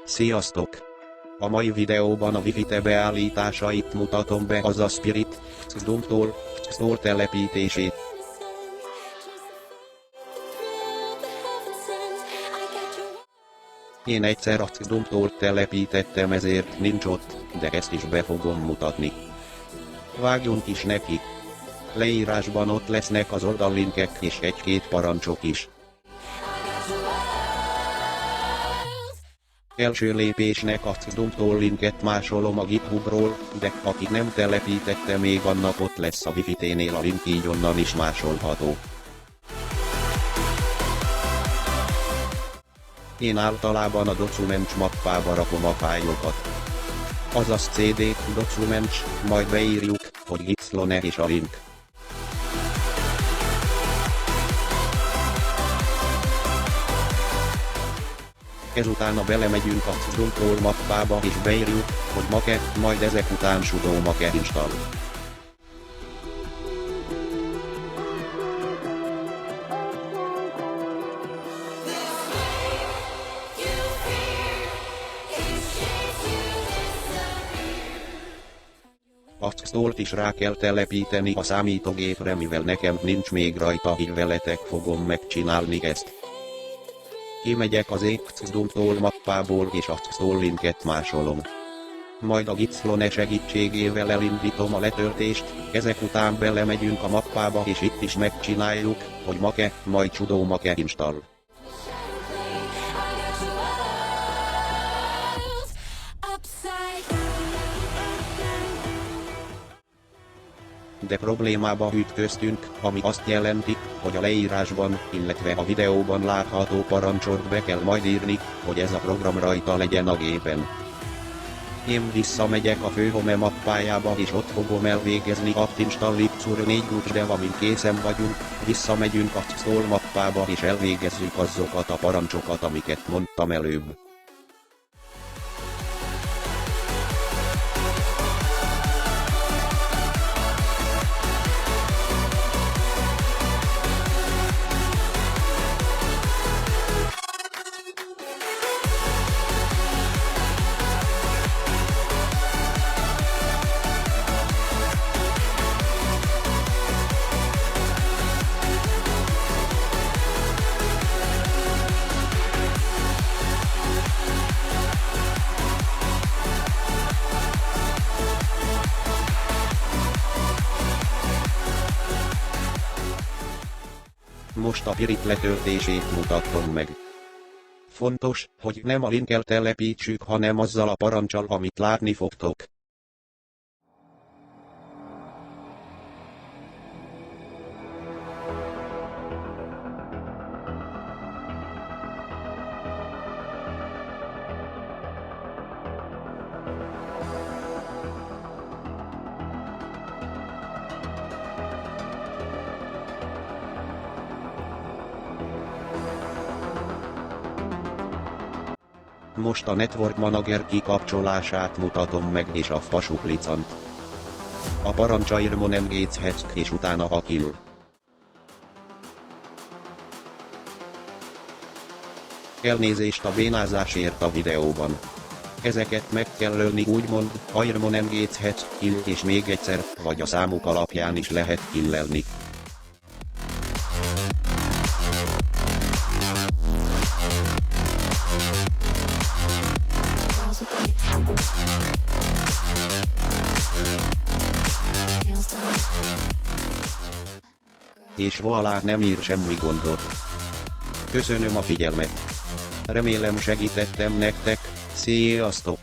Sziasztok! A mai videóban a Wi-Fi beállításait mutatom be az a Spirit Xdom-tól Store telepítését. Én egyszer a Xdom-tól telepítettem, ezért nincs ott, de ezt is be fogom mutatni. Vágjunk is neki! Leírásban ott lesznek az oldallinkek és egy-két parancsok is. Első lépésnek a Xdom-tól linket másolom a GitHubról, de aki nem telepítette még, annak ott lesz a Wi-Fi-nél a link, így onnan is másolható. Én általában a Documents mappába rakom a fájlokat. Azaz CD, Documents, majd beírjuk, hogy Xlone és a link. Ezután belemegyünk a Xdom-tól mappába és beírjuk, hogy make, majd ezek után sudo make install. A Xdom-t is rá kell telepíteni a számítógépre, mivel nekem nincs még rajta, így veletek fogom megcsinálni ezt. Kimegyek az Xdom-tól mappából és a Xdom linket másolom. Majd a Xlone segítségével elindítom a letöltést, ezek után belemegyünk a mappába és itt is megcsináljuk, hogy make, majd sudo make install. De problémába ütköztünk, ami azt jelenti, hogy a leírásban, illetve a videóban látható parancsot be kell majd írni, hogy ez a program rajta legyen a gépen. Én visszamegyek a fő home mappájába és ott fogom elvégezni a install Xur 4 de amint készen vagyunk, visszamegyünk a Xdom mappába és elvégezzük azokat a parancsokat, amiket mondtam előbb. Most a Spirit letöltését mutatom meg. Fontos, hogy nem a linkkel telepítsük, hanem azzal a parancsal, amit látni fogtok. Most a Network Manager kikapcsolását mutatom meg és a fasuplicant. A parancsa irmon engage és utána a kill. Elnézést a bénázásért a videóban. Ezeket meg kell ölni, úgymond, irmon engage kill, és még egyszer, vagy a számuk alapján is lehet killelni. És voilà, nem ír semmi gondot. Köszönöm a figyelmet. Remélem segítettem nektek, sziasztok!